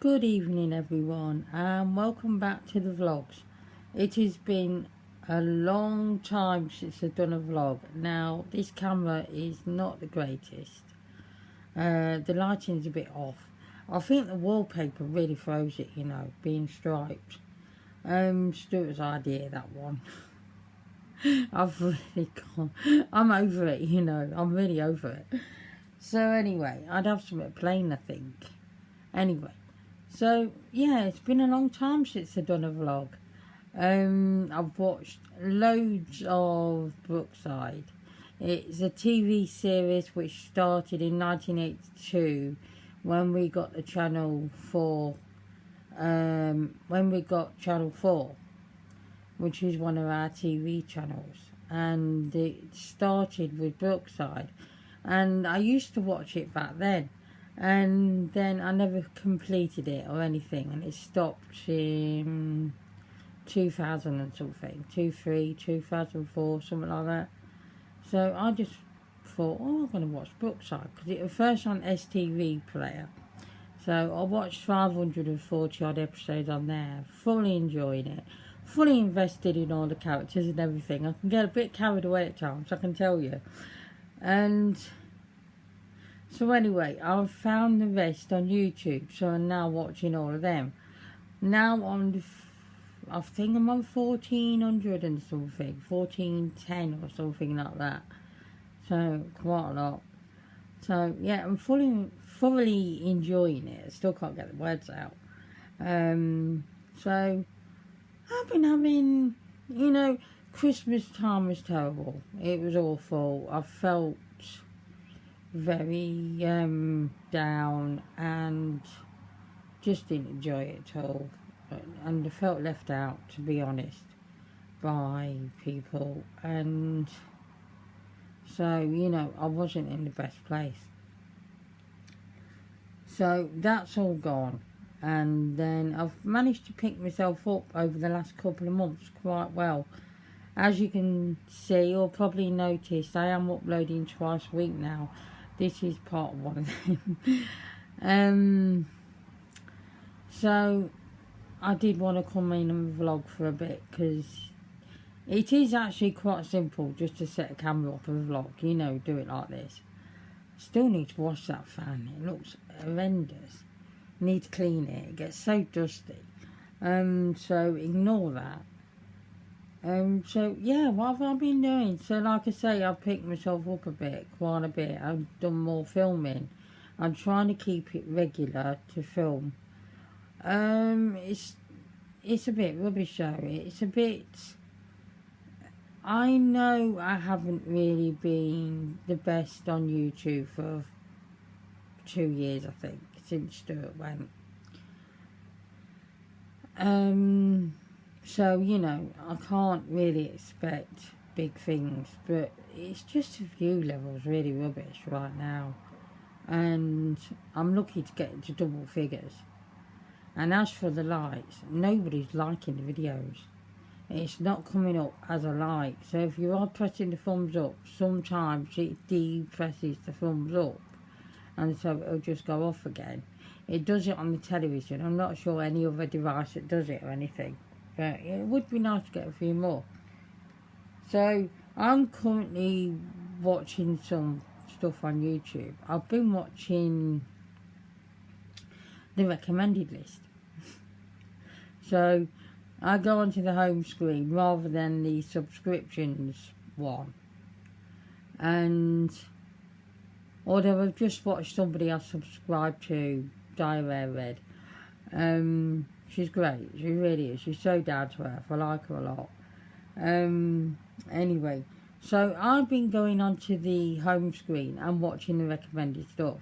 Good evening, everyone, and welcome back to the vlogs. It has been a long time since I've done a vlog. Now, this camera is not the greatest. The lighting's a bit off. I think the wallpaper really throws it, being striped. Stuart's idea, that one. I've really gone. I'm over it, I'm really over it. So anyway, I'd have something plain, I think. Anyway. So, yeah, it's been a long time since I've done a vlog. I've watched loads of Brookside. It's a TV series which started in 1982 when we got the Channel 4, Channel 4, which is one of our TV channels. And it started with Brookside. And I used to watch it back then. And then I never completed it or anything, and it stopped in 2000 and something, 2004, something like that. So I just thought, I'm going to watch Brookside, because it was first on STV player. So I watched 540 odd episodes on there, fully enjoying it, fully invested in all the characters and everything. I can get a bit carried away at times, I can tell you. And so anyway, I've found the rest on YouTube, so I'm now watching all of them. Now I think I'm on 1400 and something, 1410 or something like that. So quite a lot. So yeah, I'm thoroughly enjoying it. I still can't get the words out. So I've been having, Christmas time was terrible. It was awful. I felt very down and just didn't enjoy it at all, and I felt left out, to be honest, by people, and so I wasn't in the best place. So that's all gone, and then I've managed to pick myself up over the last couple of months quite well. As you can see or probably noticed, I am uploading twice a week now. This is part one of them. So I did want to come in and vlog for a bit, because it is actually quite simple just to set a camera up and vlog, do it like this. Still need to wash that fan, it looks horrendous. Need to clean it, it gets so dusty. So ignore that. So yeah, what have I been doing? So like I say, I've picked myself up quite a bit. I've done more filming. I'm trying to keep it regular to film. It's a bit rubbish though. It's a bit, I know I haven't really been the best on YouTube for 2 years, I think, since Stuart went. So, I can't really expect big things, but it's just a few levels really rubbish right now. And I'm lucky to get into double figures. And as for the likes, nobody's liking the videos. It's not coming up as a like. So if you are pressing the thumbs up, sometimes it depresses the thumbs up. And so it'll just go off again. It does it on the television. I'm not sure any other device that does it or anything. But it would be nice to get a few more. So I'm currently watching some stuff on YouTube. I've been watching the recommended list. So I go onto the home screen rather than the subscriptions one. And although I've just watched somebody I subscribed to, Diarrhea Red. She's great, she really is. She's so down to earth, I like her a lot. Anyway, so I've been going onto the home screen and watching the recommended stuff.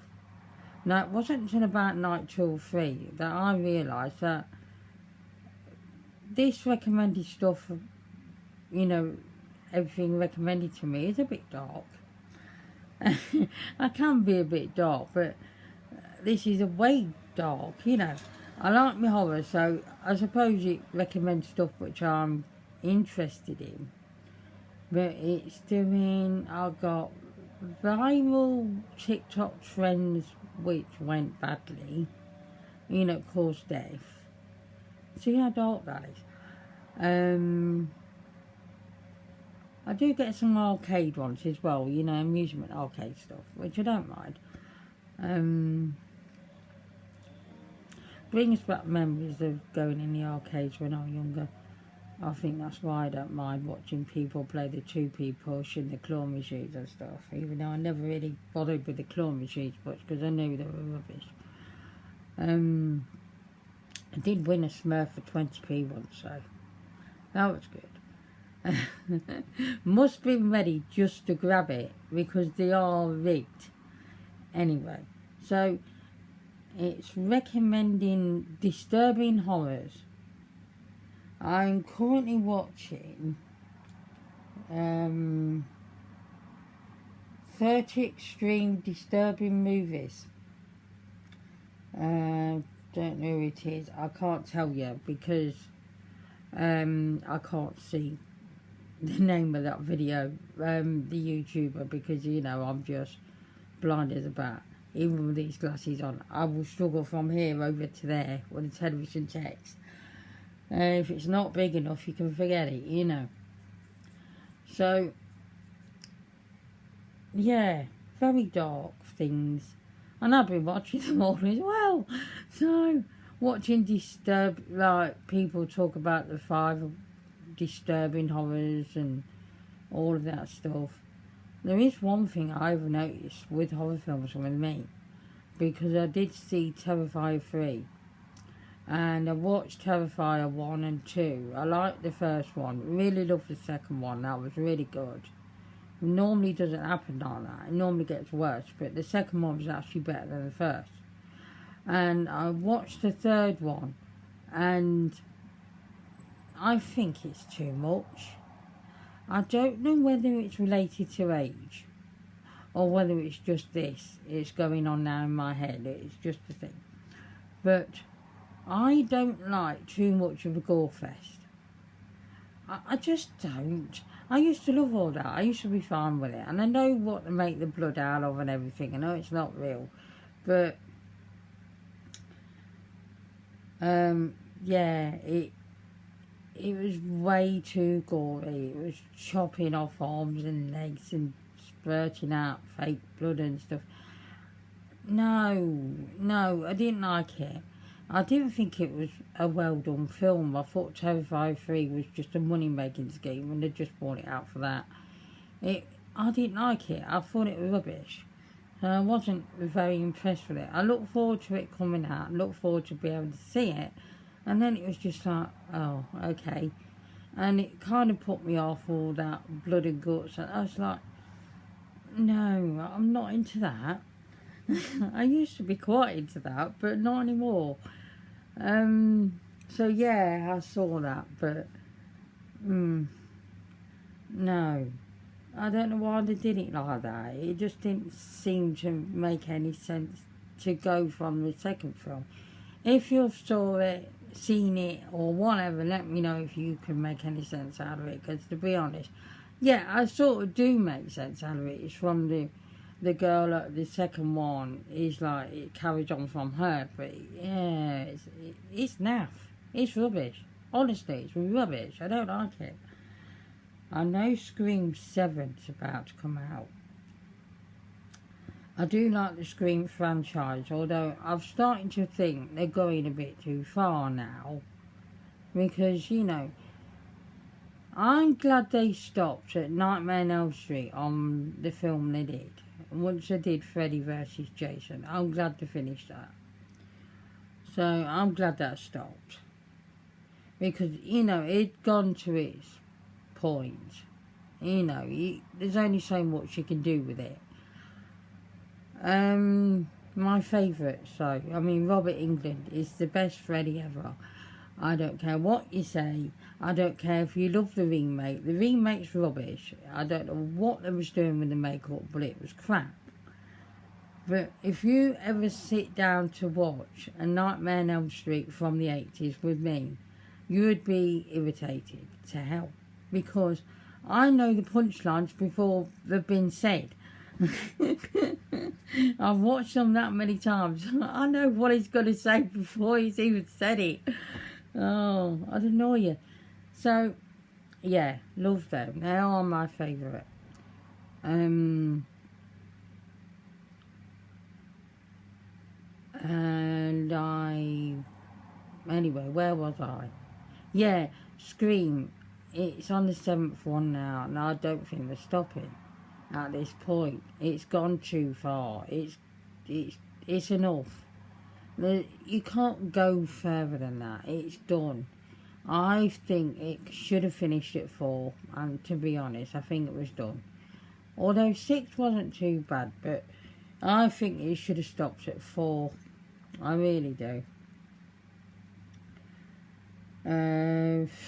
Now, it wasn't until about night 2 or 3 that I realised that this recommended stuff, everything recommended to me is a bit dark. I can be a bit dark, but this is a way dark, I like my horror, so I suppose it recommends stuff which I'm interested in. But it's doing, I've got viral TikTok trends which went badly. cause death. See how dark that is. I do get some arcade ones as well, amusement arcade stuff, which I don't mind. Brings back memories of going in the arcades when I was younger. I think that's why I don't mind watching people play the 2p push and the claw machines and stuff, even though I never really bothered with the claw machines much because I knew they were rubbish. I did win a Smurf for 20p once, so that was good. Must be ready just to grab it because they are rigged. Anyway, so it's recommending disturbing horrors. I'm currently watching 30 extreme disturbing movies. Don't know who it is. I can't tell you because I can't see the name of that video, the YouTuber, because I'm just blind as a bat. Even with these glasses on, I will struggle from here over to there with the television text. If it's not big enough, you can forget it, So, yeah, very dark things. And I've been watching them all as well. So, watching people talk about the 5 disturbing horrors and all of that stuff. There is one thing I've noticed with horror films with me, because I did see Terrifier 3. And I watched Terrifier 1 and 2. I liked the first one. Really loved the second one. That was really good. It normally doesn't happen like that. It normally gets worse. But the second one was actually better than the first. And I watched the third one. And I think it's too much. I don't know whether it's related to age. Or whether it's just this. It's going on now in my head. It's just a thing. But I don't like too much of a gore fest. I just don't. I used to love all that. I used to be fine with it. And I know what to make the blood out of and everything. I know it's not real. But, yeah, it was way too gory. It was chopping off arms and legs and spurting out fake blood and stuff. No, I didn't like it. I didn't think it was a well-done film. I thought Terrifier 3 was just a money-making scheme and they just brought it out for that. I didn't like it. I thought it was rubbish. And I wasn't very impressed with it. I look forward to it coming out. I look forward to being able to see it. And then it was just like, oh, okay. And it kind of put me off all that blood and guts. And I was like, no, I'm not into that. I used to be quite into that, but not anymore. So yeah, I saw that, but no. I don't know why they did it like that. It just didn't seem to make any sense to go from the second film. If you've saw it, seen it, or whatever, let me know if you can make any sense out of it, because to be honest, yeah, I sort of do make sense out of it. It's from the girl at the second one is like, it carries on from her, but yeah, it's naff. It's rubbish. Honestly, it's rubbish. I don't like it. I know Scream 7's about to come out. I do like the Scream franchise, although I'm starting to think they're going a bit too far now. Because, I'm glad they stopped at Nightmare on Elm Street on the film they did. Once I did Freddy vs. Jason, I'm glad to finish that. So, I'm glad that stopped. Because, it'd gone to its point. There's only so much you can do with it. My favourite, Robert Englund is the best Freddy ever. I don't care what you say. I don't care if you love the remake. The remake's rubbish. I don't know what they was doing with the makeup, but it was crap. But if you ever sit down to watch a Nightmare on Elm Street from the 80s with me, you would be irritated to hell. Because I know the punchlines before they've been said. I've watched them that many times. I know what he's going to say before he's even said it. Oh, I'd annoy you. So, yeah, love them. They are my favourite. And anyway, where was I? Yeah, Scream. It's on the 7th one now, and I don't think they're stopping at this point. It's gone too far. It's enough. You can't go further than that. It's done. I think it should have finished at 4, and to be honest, I think it was done. Although 6 wasn't too bad, but I think it should have stopped at 4. I really do.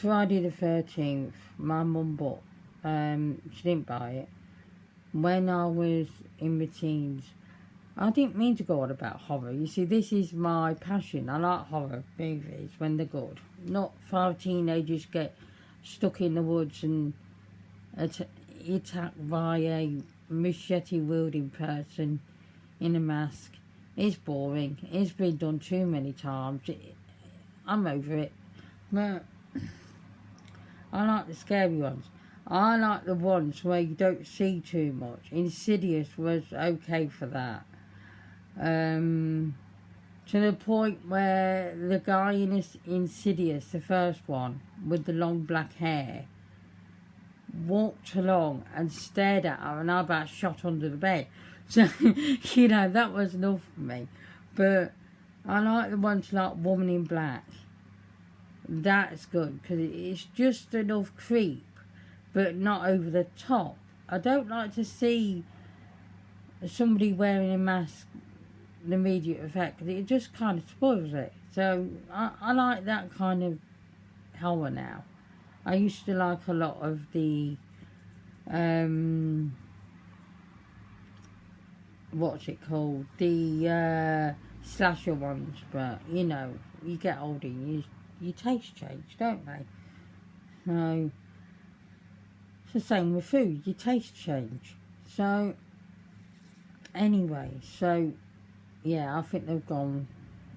Friday the 13th, my mum bought, she didn't buy it. When I was in my teens, I didn't mean to go on about horror. You see, this is my passion. I like horror movies when they're good. Not 5 teenagers get stuck in the woods and attacked by a machete-wielding person in a mask. It's boring. It's been done too many times. I'm over it. But I like the scary ones. I like the ones where you don't see too much. Insidious was okay for that. To the point where the guy in Insidious, the first one, with the long black hair, walked along and stared at her, and I about shot under the bed. So, you know, that was enough for me. But I like the ones like Woman in Black. That's good, because it's just enough creep, but not over the top. I don't like to see somebody wearing a mask, the immediate effect, because it just kind of spoils it. So I like that kind of horror now. I used to like a lot of the what's it called, the slasher ones, but you know, you get older, your tastes change, don't they? So it's the same with food, your tastes change. So anyway, so yeah, I think they've gone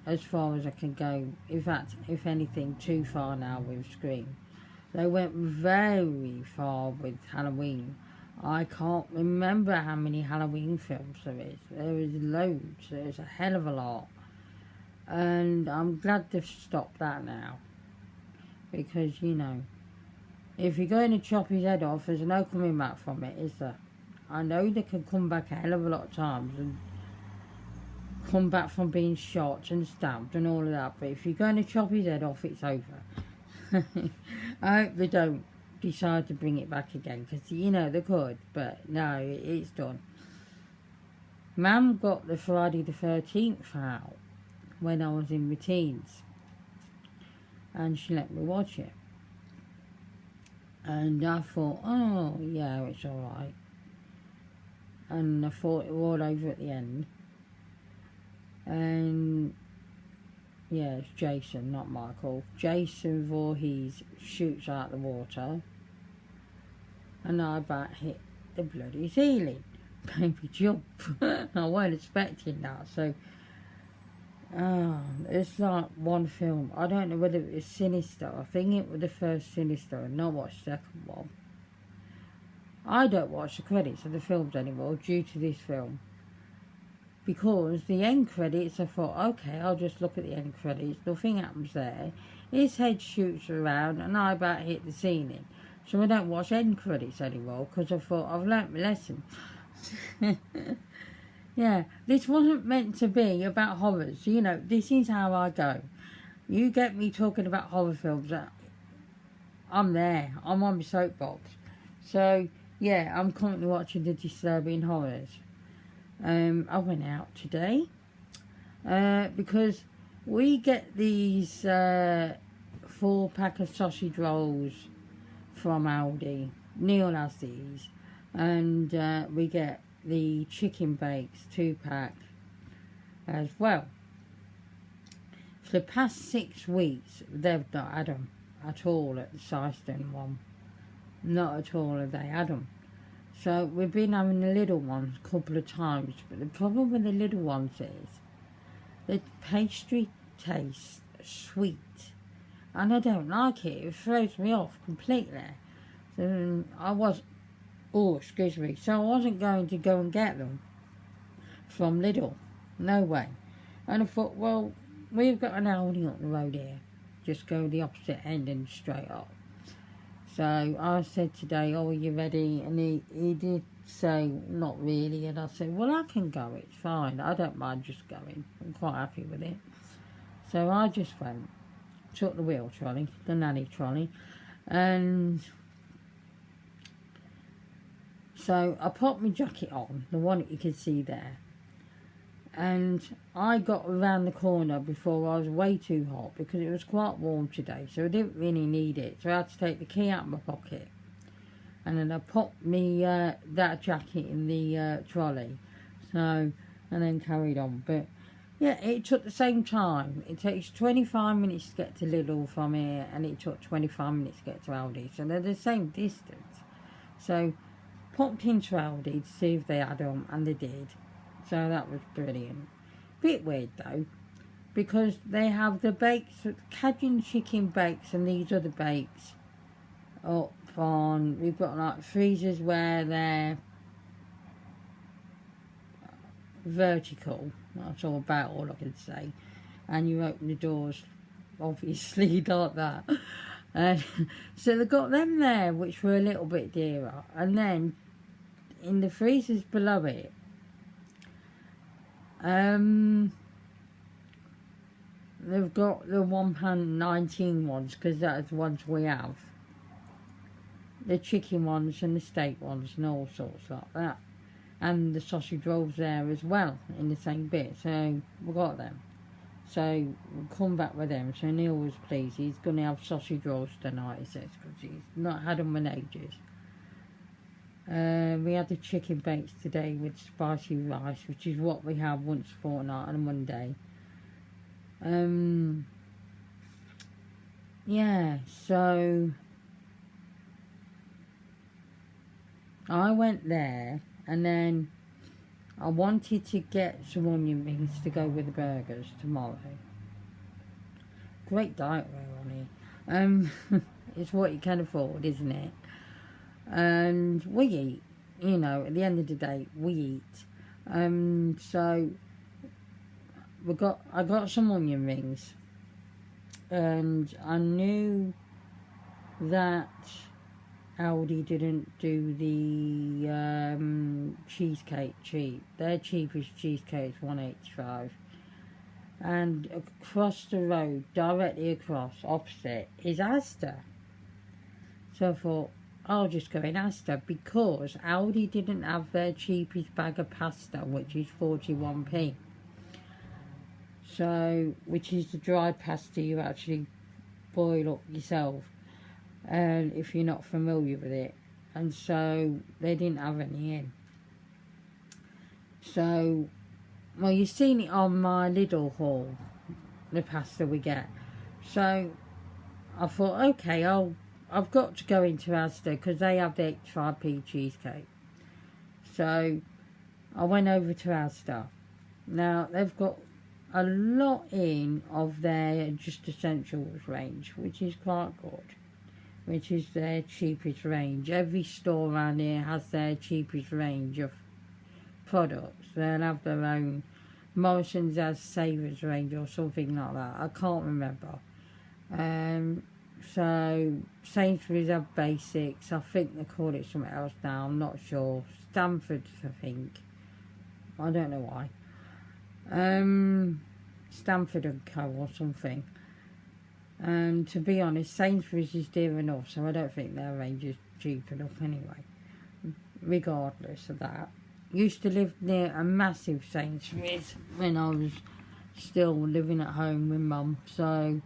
as far as I can go. In fact, if anything, too far now with Scream. They went very far with Halloween. I can't remember how many Halloween films there is. There is loads. There's a hell of a lot. And I'm glad they've stopped that now. Because, you know, if you're going to chop his head off, there's no coming back from it, is there? I know they can come back a hell of a lot of times and come back from being shot and stabbed and all of that. But if you're going to chop his head off, it's over. I hope they don't decide to bring it back again, because, you know, they could. But no, it's done. Mum got the Friday the 13th out when I was in my teens, and she let me watch it, and I thought, oh yeah, it's alright, and I thought it was all over at the end. And yeah, it's Jason, not Michael. Jason Voorhees shoots out the water, and I about hit the bloody ceiling. Baby jump. I wasn't expecting that. So it's like one film. I don't know whether it was Sinister. I think it was the first Sinister, and not watched the second one. I don't watch the credits of the films anymore due to this film. Because the end credits, I thought, okay, I'll just look at the end credits. Nothing happens there. His head shoots around, and I about hit the ceiling. So I don't watch end credits anymore, because I thought, I've learnt my lesson. Yeah, this wasn't meant to be about horrors. You know, this is how I go. You get me talking about horror films, I'm there. I'm on my soapbox. So, yeah, I'm currently watching the Disturbing Horrors. I went out today because we get these 4-pack of sausage rolls from Aldi. Neil has these, and we get the chicken bakes 2-pack as well. For the past 6 weeks, they've not had them at all at the Syston one. Not at all have they had them. So we've been having the little ones a couple of times, but the problem with the little ones is the pastry tastes sweet, and I don't like it. It throws me off completely. So excuse me. So I wasn't going to go and get them from Lidl. No way. And I thought, well, we've got an Aldi up the road here. Just go the opposite end and straight up. So I said today, are you ready? And he did say, not really. And I said, well, I can go. It's fine. I don't mind just going. I'm quite happy with it. So I just went, took the wheel trolley, the nanny trolley, and so I popped my jacket on, the one that you can see there, and I got around the corner before I was way too hot because it was quite warm today, so I didn't really need it. So I had to take the key out of my pocket, and then I popped me that jacket in the trolley, and then carried on. But yeah, it took the same time. It takes 25 minutes to get to Lidl from here, and it took 25 minutes to get to Aldi, so they're the same distance. So popped into Aldi to see if they had them, and they did. So that was brilliant. Bit weird though, because they have the bakes, Cajun chicken bakes, and these other bakes up on. We've got like freezers where they're vertical. That's all I can say. And you open the doors, obviously, like that. And so they got them there, which were a little bit dearer. And then in the freezers below it, they've got the £1.19 ones, because that's the ones we have. The chicken ones and the steak ones and all sorts like that. And the sausage rolls there as well, in the same bit. So we got them. So we'll come back with them. So Neil was pleased. He's going to have sausage rolls tonight, he says, because he's not had them in ages. We had the chicken bakes today with spicy rice, which is what we have once a fortnight on a Monday. Yeah, so I went there, and then I wanted to get some onion rings to go with the burgers tomorrow. Great diet we're on here. It's what you can afford, isn't it? And we eat, at the end of the day, we eat. So I got some onion rings, and I knew that Aldi didn't do the cheesecake cheap. Their cheapest cheesecake is £1.85, and across the road, directly across, opposite, is Asda. So I thought, I'll just go in Asda, because Aldi didn't have their cheapest bag of pasta, which is 41p. So, which is the dry pasta you actually boil up yourself, and if you're not familiar with it. And so they didn't have any in. So, well, you've seen it on my Lidl haul, the pasta we get. So I thought, okay, I've got to go into Asda, because they have the 85p cheesecake. So I went over to Asda. Now they've got a lot in of their just essentials range, which is quite good, which is their cheapest range. Every store around here has their cheapest range of products. They'll have their own. Morrison's has Savers range or something like that. I can't remember. So Sainsbury's have basics. I think they call it something else now. I'm not sure. Stanford's, I think. I don't know why. Stanford and Co. or something. And to be honest, Sainsbury's is dear enough, so I don't think their range is cheap enough anyway. Regardless of that. Used to live near a massive Sainsbury's when I was still living at home with Mum. So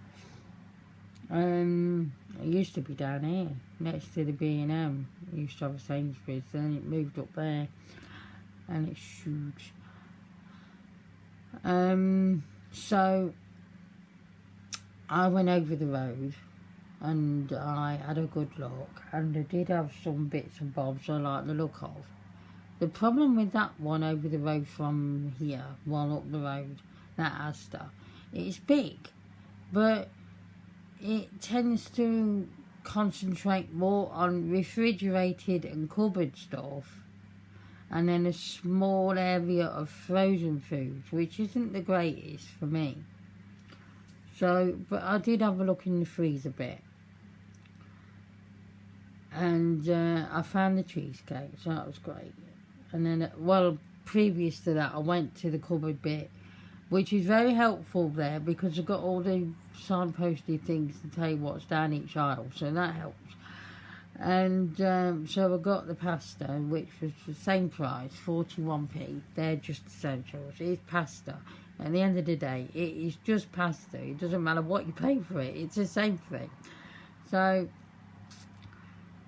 it used to be down here, next to the B&M. We used to have a Sainsbury's, then it moved up there, and it's huge. So I went over the road, and I had a good look, and I did have some bits and bobs I like the look of. The problem with that one over the road from here, one up the road, that Asda, it's big, but it tends to concentrate more on refrigerated and cupboard stuff, and then a small area of frozen foods, which isn't the greatest for me. So, but I did have a look in the freezer bit, and I found the cheesecake, so that was great. And then, previous to that, I went to the cupboard bit, which is very helpful there because I've got all the signposted things to tell you what's down each aisle, so that helps. And so I got the pasta, which was the same price, 41p. They're just essentials. It's pasta. At the end of the day, it is just pasta. It doesn't matter what you pay for it. It's the same thing. So,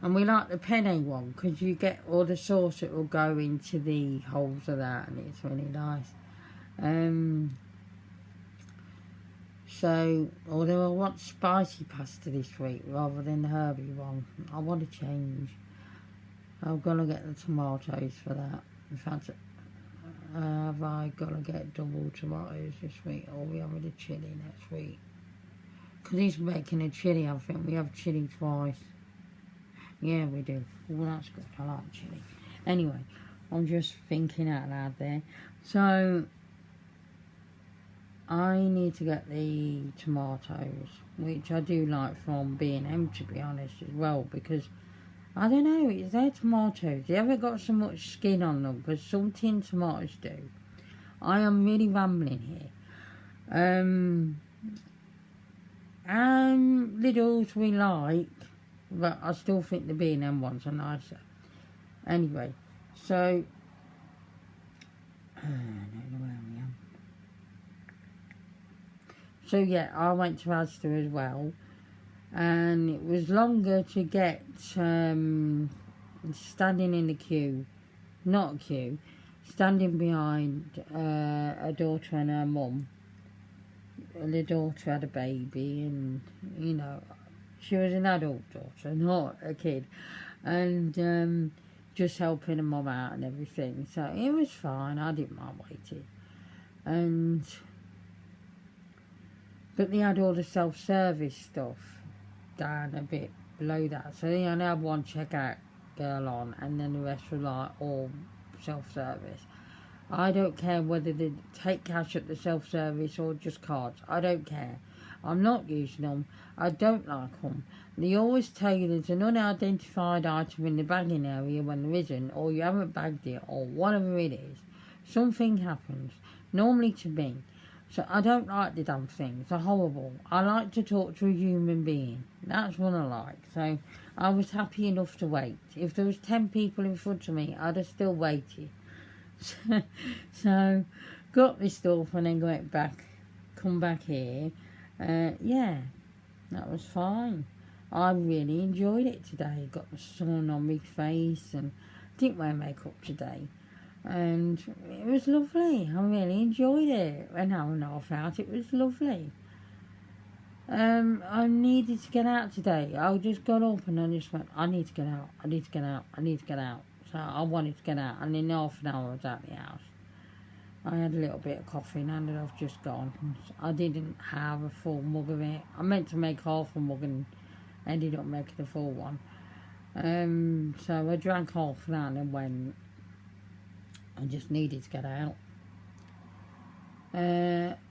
and we like the penne one because you get all the sauce that will go into the holes of that, and it's really nice. So, although I want spicy pasta this week rather than the herby one, I want to change. I'm going to get the tomatoes for that. In fact, have I got to get double tomatoes this week, or are we having a chilli next week? Because he's making a chilli, I think. We have chilli twice. Yeah, we do. Well, that's good. I like chilli. Anyway, I'm just thinking out loud there. So, I need to get the tomatoes, which I do like from B&M, to be honest, as well, because, I don't know, it's their tomatoes. They haven't got so much skin on them, because some tin tomatoes do. I am really rambling here. Lidl's we like, but I still think the B&M ones are nicer. Anyway, so, I don't know where we are. So yeah, I went to Asda as well, and it was longer to get standing in the queue, not a queue, standing behind a daughter and her mum. The daughter had a baby, and you know, she was an adult daughter, not a kid, and just helping her mum out and everything. So it was fine. I didn't mind waiting, but they had all the self-service stuff down a bit below that. So they only had one checkout girl on, and then the rest were like all self-service. I don't care whether they take cash at the self-service or just cards. I don't care. I'm not using them. I don't like them. They always tell you there's an unidentified item in the bagging area when there isn't, or you haven't bagged it, or whatever it is. Something happens, normally to me. So I don't like the damn things. They're horrible. I like to talk to a human being. That's what I like. So I was happy enough to wait. If there was 10 people in front of me, I'd have still waited. So got this stuff and then come back here. Yeah, that was fine. I really enjoyed it today. Got the sun on my face and didn't wear makeup today. And it was lovely. I really enjoyed it. An hour and a half out, it was lovely. I needed to get out today. I just got up and I just went, I need to get out. So I wanted to get out, and in half an hour I was out the house. I had a little bit of coffee and ended up just gone. I didn't have a full mug of it. I meant to make half a mug and ended up making a full one. So I drank half of that and then went. I just needed to get out.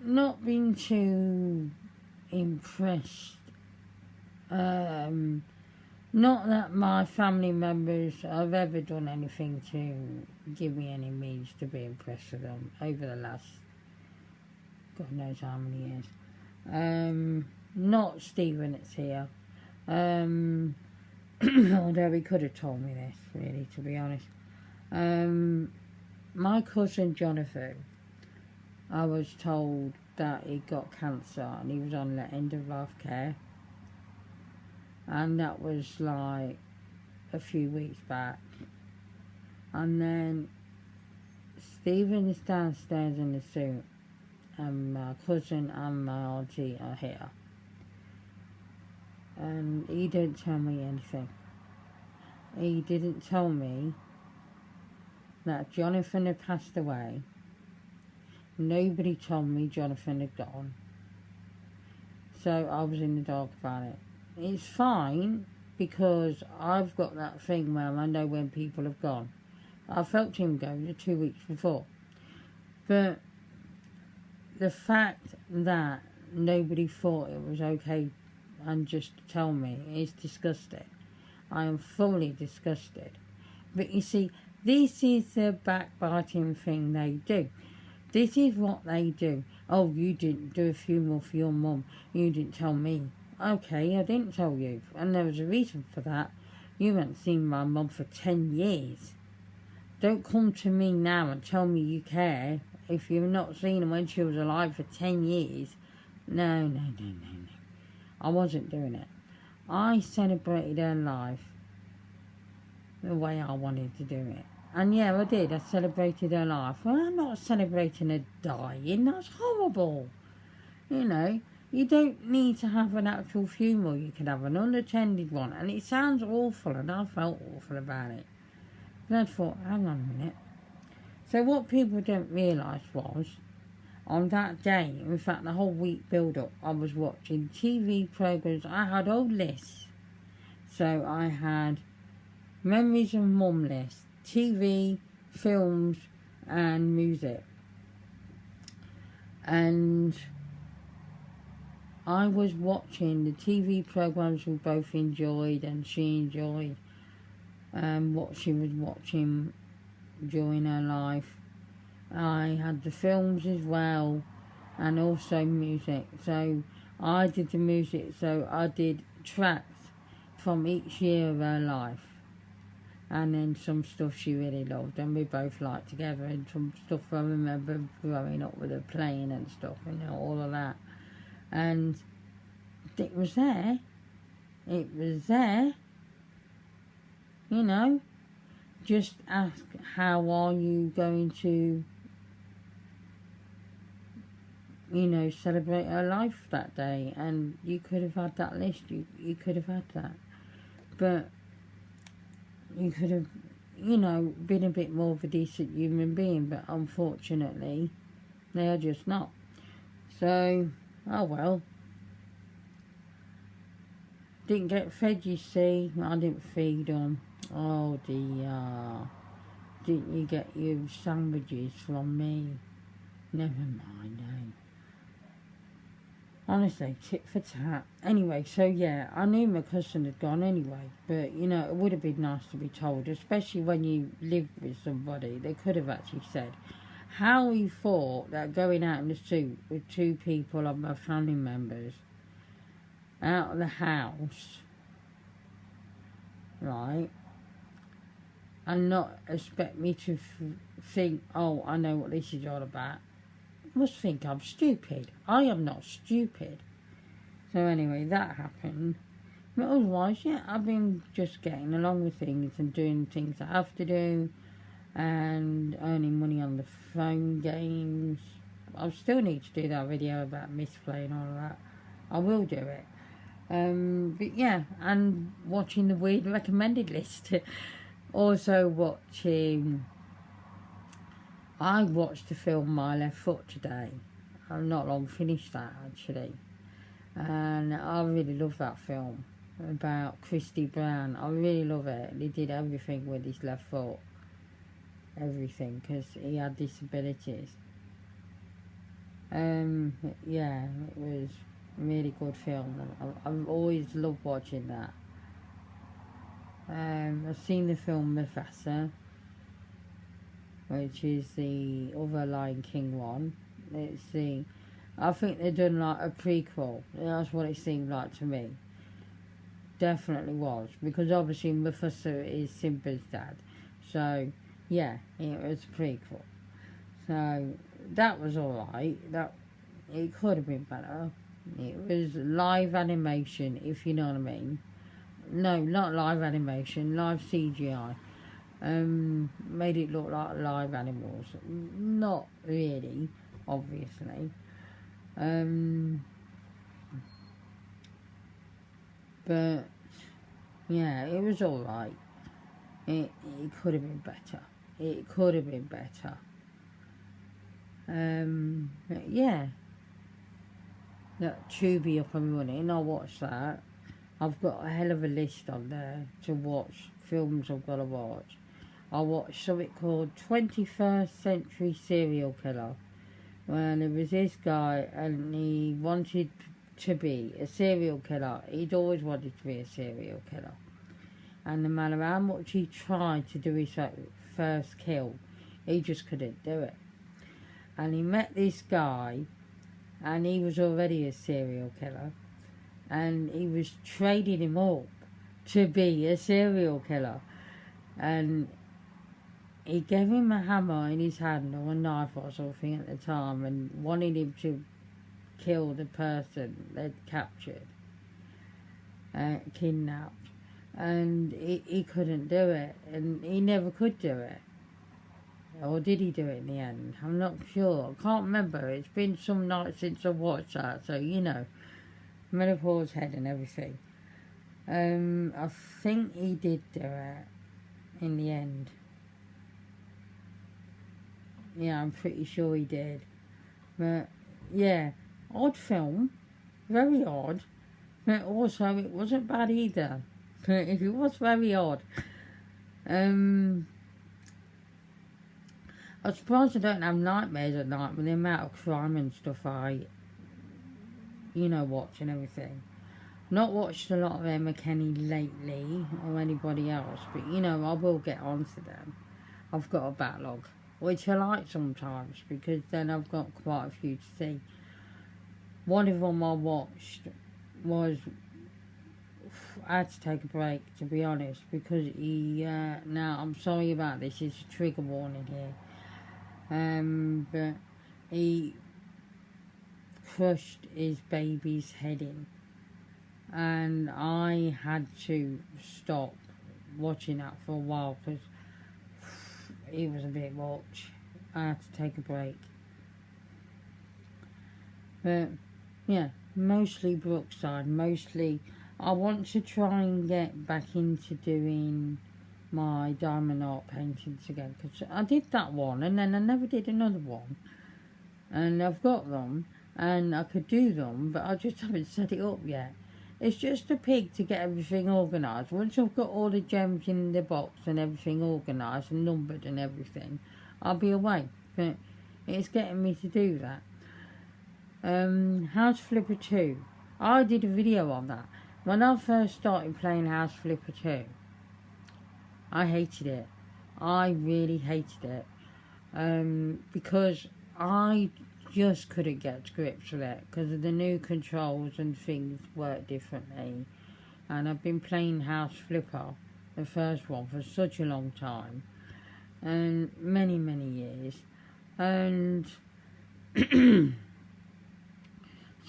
Not been too impressed. Not that my family members have ever done anything to give me any means to be impressed with them over the last God knows how many years. Not Stephen that's here. Although he could have told me this, really, to be honest. My cousin Jonathan, I was told that he got cancer and he was on the end of life care. And that was like a few weeks back. And then Stephen is downstairs in the suit, and my cousin and my auntie are here. and he didn't tell me anything. He didn't tell me that Jonathan had passed away. Nobody told me Jonathan had gone. So I was in the dark about it. It's fine because I've got that thing where I know when people have gone. I felt him go 2 weeks before. But the fact that nobody thought it was okay and just tell me is disgusting. I am fully disgusted. But you see, this is the backbiting thing they do. This is what they do. Oh, you didn't do a funeral for your mum. You didn't tell me. Okay, I didn't tell you. And there was a reason for that. You haven't seen my mum for 10 years. Don't come to me now and tell me you care if you've not seen her when she was alive for 10 years. No. I wasn't doing it. I celebrated her life the way I wanted to do it. And yeah, I did. I celebrated her life. Well, I'm not celebrating her dying. That's horrible. You know, you don't need to have an actual funeral. You can have an unattended one. And it sounds awful, and I felt awful about it. And I thought, hang on a minute. So what people don't realise was, on that day, in fact the whole week build-up, I was watching TV programmes. I had old lists. So I had Memories of Mum list, TV, films and music. And I was watching the TV programmes we both enjoyed and she enjoyed, what she was watching during her life. I had the films as well and also music. So I did the music, so I did tracks from each year of her life. And then some stuff she really loved and we both liked together, and some stuff I remember growing up with her playing and stuff, and all of that. And it was there. It was there. You know, just ask, how are you going to, you know, celebrate her life that day? And you could have had that list. You could have had that. But you could have, you know, been a bit more of a decent human being, but unfortunately, they are just not. So, oh well. Didn't get fed, you see. I didn't feed them. Oh dear. Didn't you get your sandwiches from me? Never mind, eh? Honestly, tit for tat. Anyway, so yeah, I knew my cousin had gone anyway. But, you know, it would have been nice to be told, especially when you live with somebody. They could have actually said. How he thought that going out in the street with 2 people of my family members out of the house, right, and not expect me to think, oh, I know what this is all about. Must think I'm stupid. I am not stupid. So anyway, that happened. But otherwise, yeah, I've been just getting along with things and doing things I have to do and earning money on the phone games. I still need to do that video about misplay and all of that. I will do it. But yeah, and watching the weird recommended list. Also watching, I watched the film My Left Foot today. I've not long finished that actually. And I really love that film about Christy Brown. I really love it. He did everything with his left foot. Everything, because he had disabilities. Yeah, it was a really good film. I've always loved watching that. I've seen the film Mufasa, which is the other Lion King one. I think they've done like a prequel. That's what it seemed like to me. Definitely was, because obviously Mufasa is Simba's dad. So yeah, it was a prequel. So that was alright. That it could have been better. It was live animation, if you know what I mean. No, not live animation, live CGI. Made it look like live animals. Not really, obviously. But yeah, it was alright. It could have been better. It could have been better. But yeah, that Tubi up and running. I watched that. I've got a hell of a list on there to watch, films I've got to watch. I watched something called 21st Century Serial Killer. Well, there was this guy and he wanted to be a serial killer. He'd always wanted to be a serial killer. And no matter how much he tried to do his first kill, he just couldn't do it. And he met this guy, and he was already a serial killer, and he was trading him up to be a serial killer. And he gave him a hammer in his hand, or a knife or something at the time, and wanted him to kill the person they'd captured, kidnapped. And he couldn't do it, and he never could do it. Or did he do it in the end? I'm not sure. I can't remember. It's been some nights since I watched that, so you know, menopause head and everything. I think he did do it in the end. Yeah, I'm pretty sure he did. But yeah, odd film, very odd. But also, it wasn't bad either. But it was very odd. I'm surprised I don't have nightmares at night with the amount of crime and stuff I, watch and everything. Not watched a lot of Emma Kenny lately, or anybody else, but I will get onto them. I've got a backlog, which I like sometimes, because then I've got quite a few to see. One of them I watched was, I had to take a break, to be honest, because now I'm sorry about this, it's a trigger warning here. But he crushed his baby's head in, and I had to stop watching that for a while because it was a bit much. I had to take a break. But yeah, mostly Brookside. Mostly, I want to try and get back into doing my diamond art paintings again, because I did that one and then I never did another one, and I've got them and I could do them, but I just haven't set it up yet. It's just a pig to get everything organised. Once I've got all the gems in the box and everything organised and numbered and everything, I'll be away. But it's getting me to do that. House Flipper 2. I did a video on that. When I first started playing House Flipper 2, I hated it. I really hated it. Because I just couldn't get to grips with it because of the new controls and things work differently. And I've been playing House Flipper, the first one, for such a long time. And many years. And so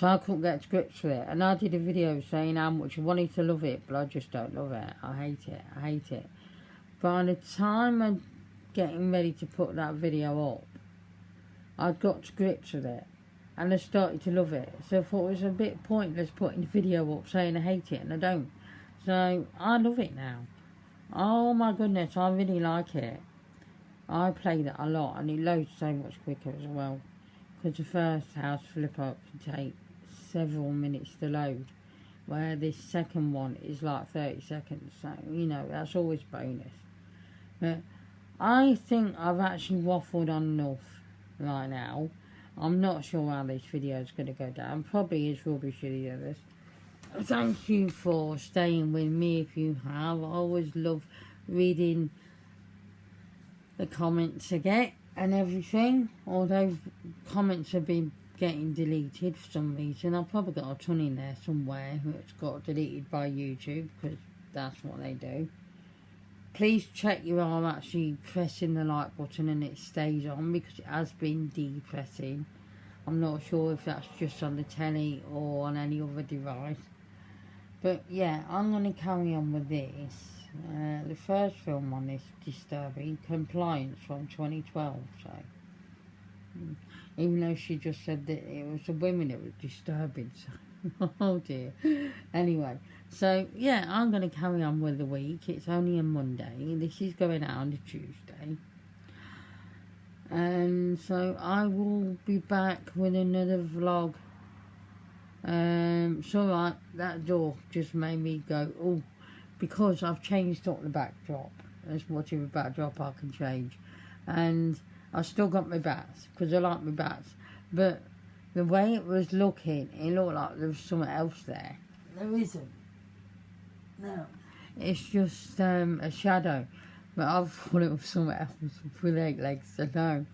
I couldn't get to grips with it. And I did a video saying how much I wanted to love it, but I just don't love it. I hate it. By the time I'm getting ready to put that video up, I'd got to grips with it, and I started to love it. So I thought it was a bit pointless putting the video up saying I hate it, and I don't. So I love it now. Oh my goodness, I really like it. I play that a lot, and it loads so much quicker as well. Because the first House Flipper can take several minutes to load, where this second one is like 30 seconds. So, that's always bonus. But I think I've actually waffled on enough right now. I'm not sure how this video is going to go down. Probably is rubbish videos. Thank you for staying with me if you have. I always love reading the comments I get and everything. Although comments have been getting deleted for some reason. I've probably got a ton in there somewhere which got deleted by YouTube, because that's what they do. Please check you are actually pressing the like button and it stays on, because it has been depressing. I'm not sure if that's just on the telly or on any other device. But yeah, I'm going to carry on with this. The first film on this disturbing, Compliance, from 2012. So, even though she just said that it was the women that was disturbing. So Oh dear. Anyway, so yeah, I'm going to carry on with the week. It's only a Monday. This is going out on a Tuesday. And so I will be back with another vlog. It's alright, that door just made me go, oh, because I've changed up the backdrop. As much of a backdrop I can change. And I still got my bats, because I like my bats. But the way it was looking, it looked like there was something else there. There isn't. No. It's just a shadow. But I thought it was something else with 8 legs, so no.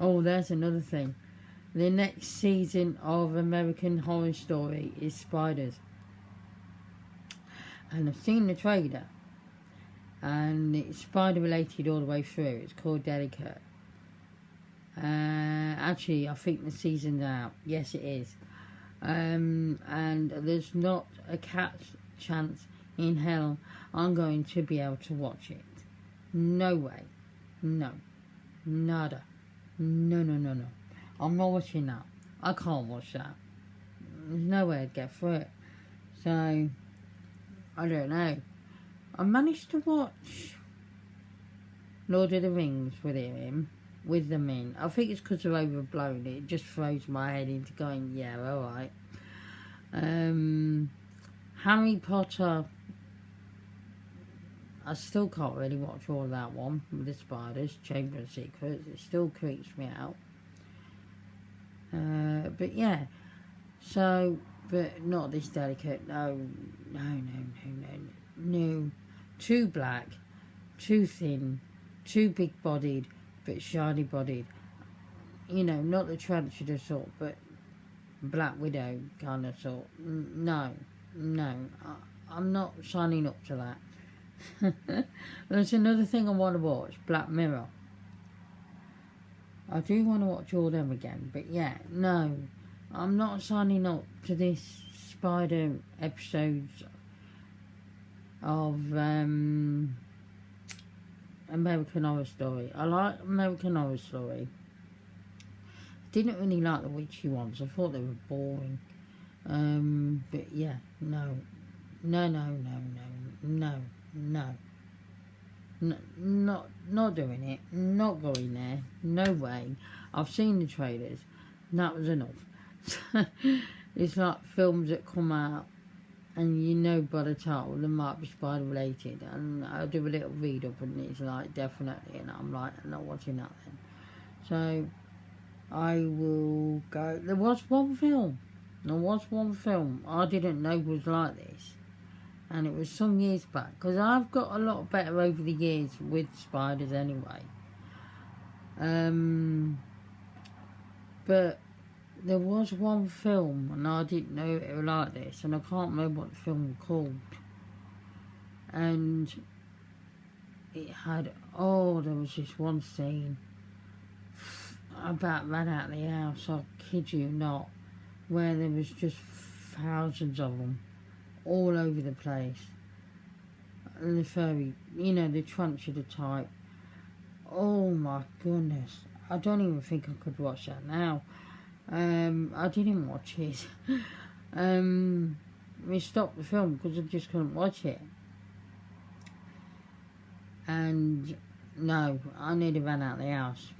Oh, there's another thing. The next season of American Horror Story is spiders. And I've seen the trailer. And it's spider related all the way through. It's called Delicate. Actually, I think the season's out. Yes, it is. And there's not a cat's chance in hell I'm going to be able to watch it. No way. No. Nada. No. I'm not watching that. I can't watch that. There's no way I'd get through it. So, I don't know. I managed to watch Lord of the Rings with them in. I think it's because they're overblown. It just throws my head into going, yeah, alright. Harry Potter, I still can't really watch all of that one with the spiders, Chamber of Secrets. It still creeps me out. But yeah, so, but not this Delicate. No. Too black, too thin, too big-bodied, but shiny-bodied. You know, not the tarantula sort, but Black Widow kind of sort. No, I'm not signing up to that. There's another thing I want to watch, Black Mirror. I do want to watch all them again, but yeah, no, I'm not signing up to this spider episodes of American Horror Story. I like American Horror Story. Didn't really like the witchy ones. I thought they were boring. But yeah, no. Not doing it. Not going there. No way. I've seen the trailers. That was enough. It's like films that come out and you know by the title they might be spider related, and I do a little read up and it's like definitely, and I'm like, I'm not watching that then. So I will go. There was one film I didn't know was like this, and it was some years back, because I've got a lot better over the years with spiders anyway. But there was one film, and I didn't know it was like this, and I can't remember what the film was called. And it had, there was this one scene. I about ran out of the house, I kid you not, where there was just thousands of them all over the place. And the furry, the tarantula type. Oh my goodness. I don't even think I could watch that now. I didn't watch it. We stopped the film because I just couldn't watch it. And no, I nearly ran out of the house.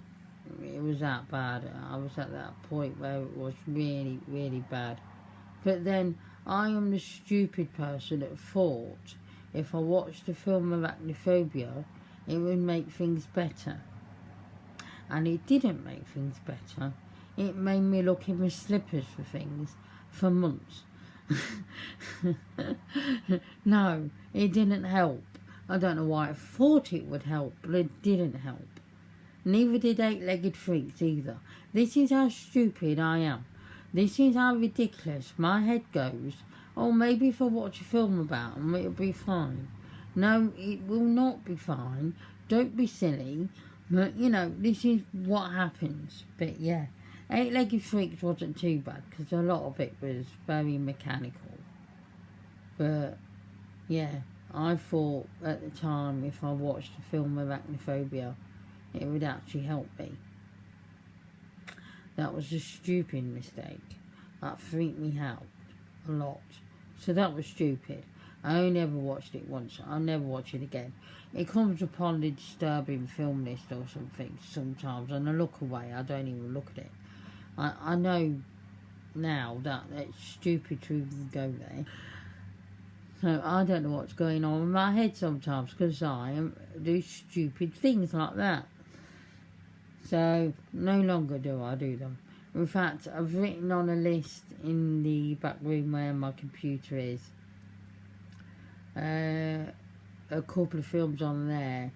It was that bad. I was at that point where it was really, really bad. But then I am the stupid person that thought if I watched the film Arachnophobia, it would make things better. And it didn't make things better. It made me look in my slippers for things for months. No, it didn't help. I don't know why I thought it would help, but it didn't help. Neither did 8-legged freaks either. This is how stupid I am. This is how ridiculous my head goes. Oh, maybe if I watch a film about them, it'll be fine. No, it will not be fine. Don't be silly. But, this is what happens. But, yeah. 8-legged freaks wasn't too bad, because a lot of it was very mechanical. But, yeah, I thought at the time if I watched the film Arachnophobia, it would actually help me. That was a stupid mistake. That freaked me out. a lot. So that was stupid. I only ever watched it once. I'll never watch it again. It comes upon the disturbing film list or something sometimes, and I look away. I don't even look at it. I know now that it's stupid to even go there. So I don't know what's going on in my head sometimes, because I do stupid things like that. So no longer do I do them. In fact, I've written on a list in the back room where my computer is, a couple of films on there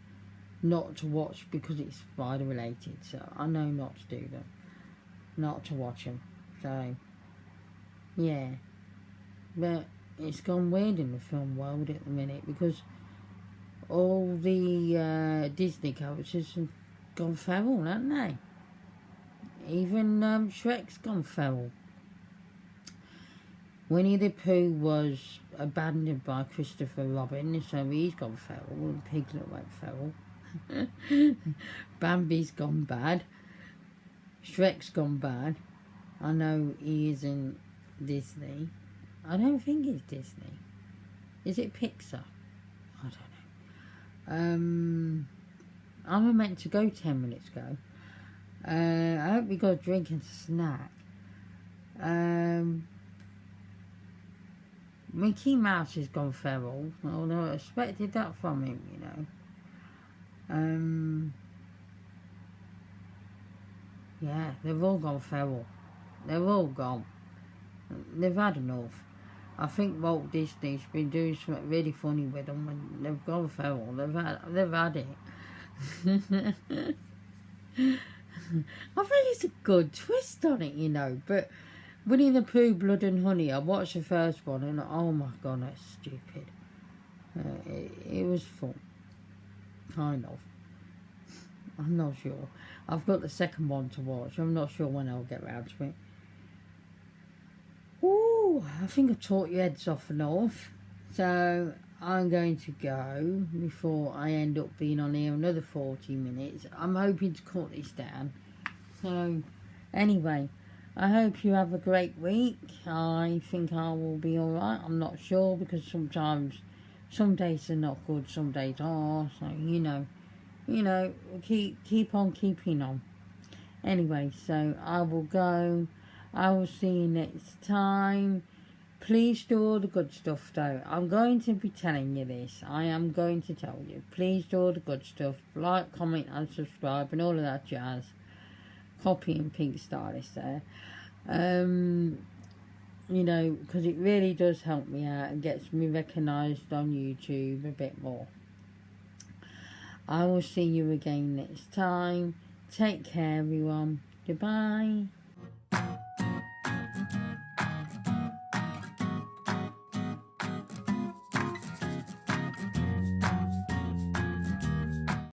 not to watch because it's spider related. So I know not to do them, not to watch them. So yeah, but it's gone weird in the film world at the minute, because all the Disney characters have gone feral, haven't they? Even Shrek's gone feral. Winnie the Pooh was abandoned by Christopher Robin, so he's gone feral, and Piglet went feral. Bambi's gone bad. Shrek's gone bad. I know he isn't Disney. I don't think it's Disney. Is it Pixar? I don't know. I was meant to go 10 minutes ago. I hope we got a drink and a snack. Mickey Mouse has gone feral, although I expected that from him, you know. Yeah, they've all gone feral. They've all gone. They've had enough. I think Walt Disney's been doing something really funny with them when they've gone feral. They've had it. I think it's a good twist on it, you know, but Winnie the Pooh, Blood and Honey, I watched the first one and oh my god, that's stupid. It was fun. Kind of. I'm not sure. I've got the second one to watch. I'm not sure when I'll get round to it. Ooh, I think I've taught your heads off enough. So I'm going to go before I end up being on here another 40 minutes. I'm hoping to cut this down. So anyway, I hope you have a great week. I think I will be alright. I'm not sure, because sometimes some days are not good, some days are. So you know, keep on keeping on. Anyway, so I will go. I will see you next time. Please do all the good stuff though. I'm going to be telling you this. I am going to tell you. Please do all the good stuff. Like, comment and subscribe and all of that jazz. Copy and pink stylist there. You know, because it really does help me out and gets me recognised on YouTube a bit more. I will see you again next time. Take care everyone. Goodbye.